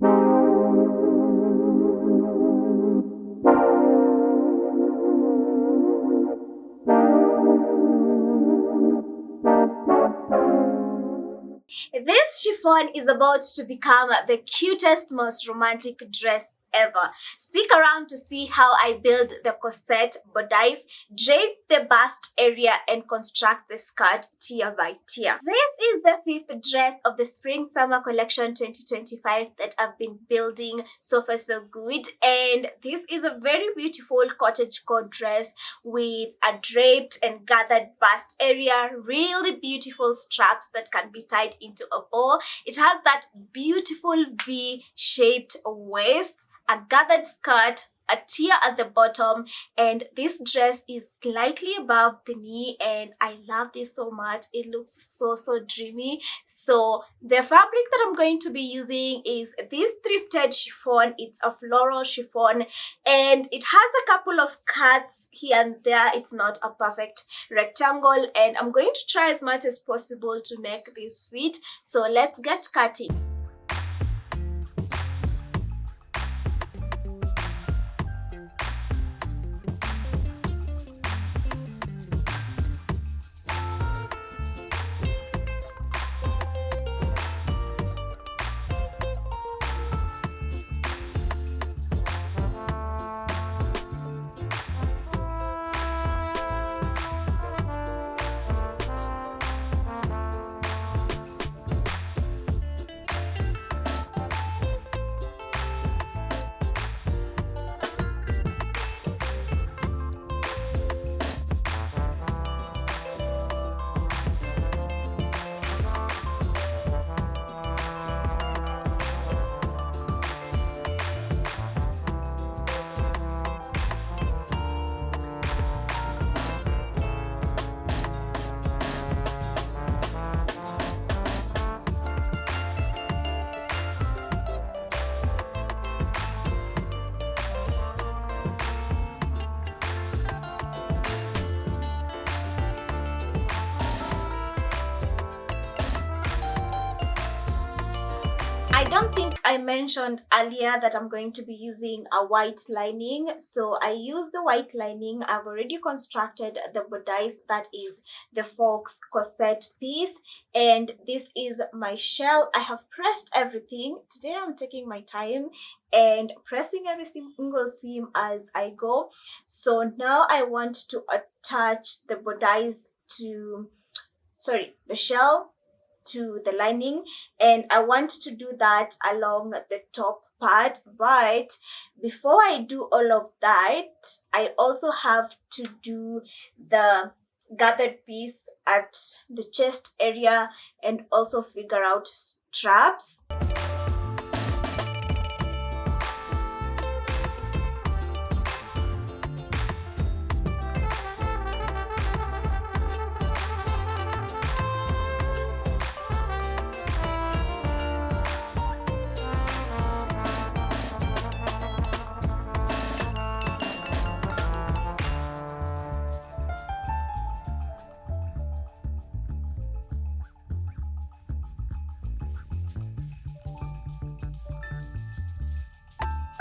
This chiffon is about to become the cutest, most romantic dress ever. Stick around to see how I build the corset bodice, drape the bust area, and construct the skirt tier by tier. This is the fifth dress of the Spring Summer Collection 2025 that I've been building so far so good, and this is a very beautiful cottagecore dress with a draped and gathered bust area, really beautiful straps that can be tied into a bow. It has that beautiful V-shaped waist, a gathered skirt, a tier at the bottom, and this dress is slightly above the knee, and I love this so much. It looks so dreamy. So the fabric that I'm going to be using is this thrifted chiffon. It's a floral chiffon, and it has a couple of cuts here and there. It's not a perfect rectangle, and I'm going to try as much as possible to make this fit. So let's get cutting. I don't think I mentioned earlier that I'm going to be using a white lining, so I use the white lining. I've already constructed the bodice, that is the fox corset piece, and this is my shell. I have pressed everything. Today I'm taking my time and pressing every single seam as I go. So now I want to attach the bodice to, the shell to the lining, and I want to do that along the top part. But before I do all of that, I also have to do the gathered piece at the chest area and also figure out straps.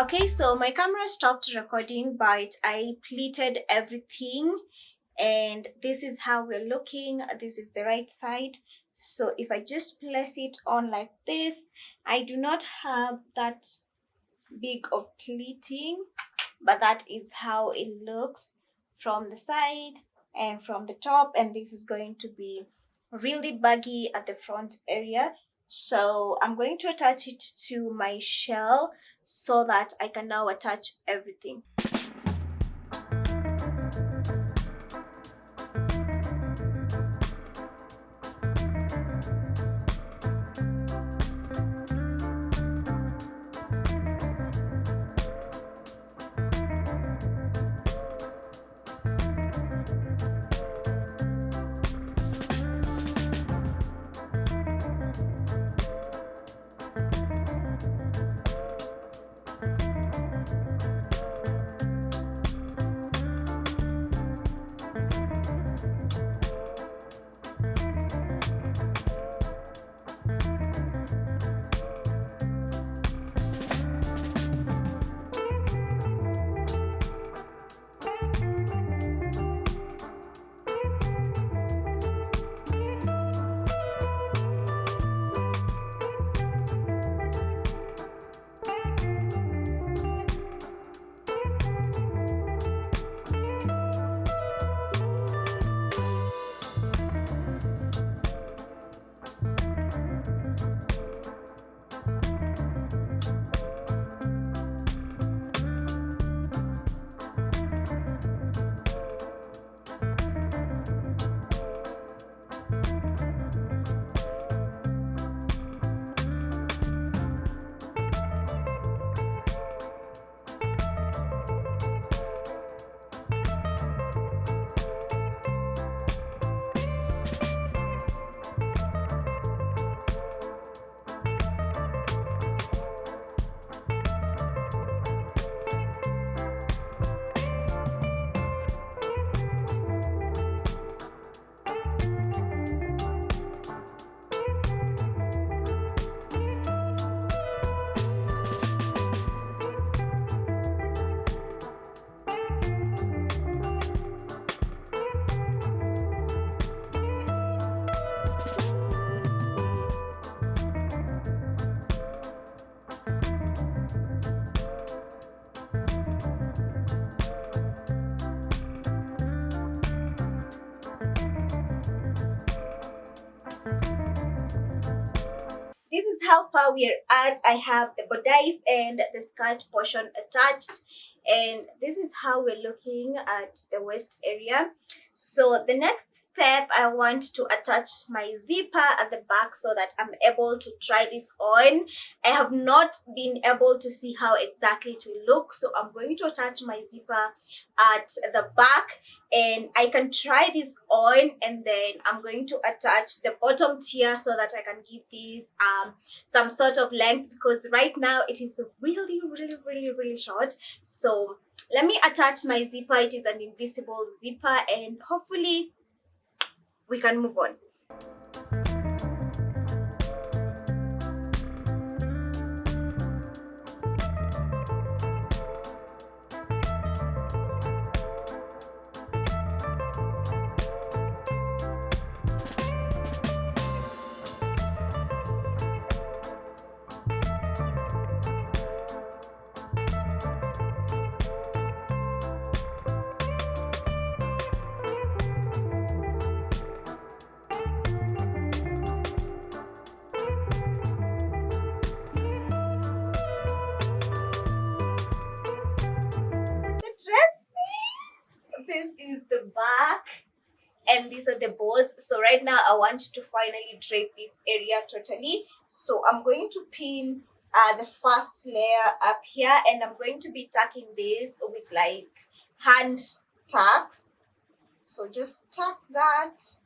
Okay, so my camera stopped recording, but I pleated everything, and this is how we're looking. This is the right side. So if I just place it on like this, I do not have that big of pleating, but that is how it looks from the side and from the top, and this is going to be really baggy at the front area. So I'm going to attach it to my shell so that I can now attach everything. how far we are at. I have the bodice and the skirt portion attached, and this is how we're looking at the waist area. So the next step, I want to attach my zipper at the back so that I'm able to try this on. I have not been able to see how exactly it will look, so I'm going to attach my zipper at the back and I can try this on, and then I'm going to attach the bottom tier so that I can give this some sort of length, because right now it is really short. So let me attach my zipper. It is an invisible zipper, and hopefully we can move on. This is the back and these are the boards. So right now I want to finally drape this area totally. So I'm going to pin the first layer up here, and I'm going to be tacking this with like hand tacks. So just tack that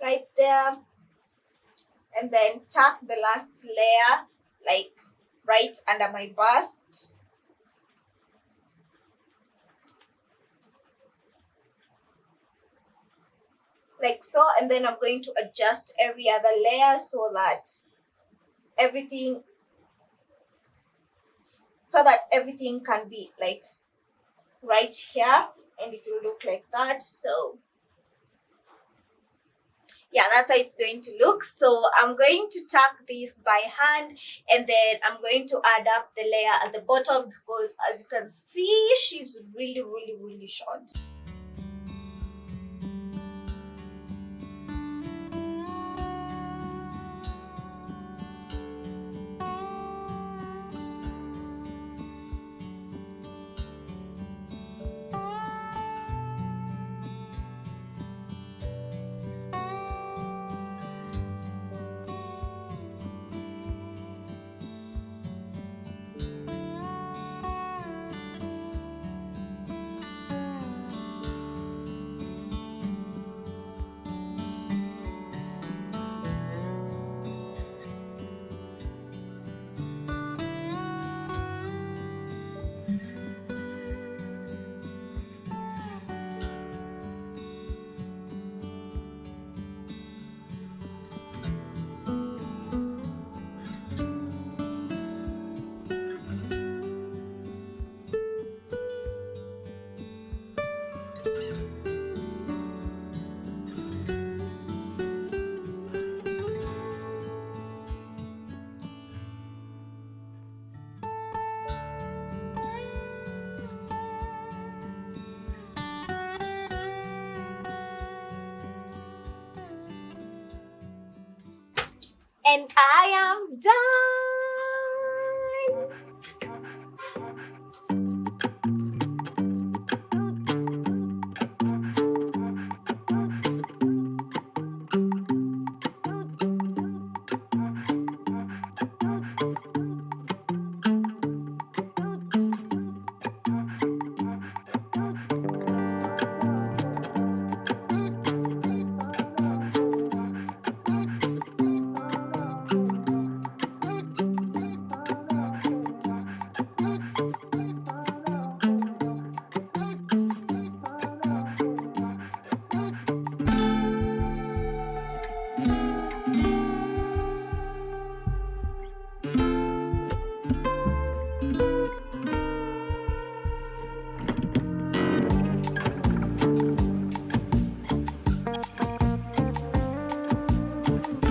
right there, and then tack the last layer like right under my bust. Like so, and then I'm going to adjust every other layer so that everything can be like right here, and it will look like that. So yeah, that's how it's going to look. So I'm going to tack this by hand, and then I'm going to add up the layer at the bottom, because as you can see, she's really short. And I am done.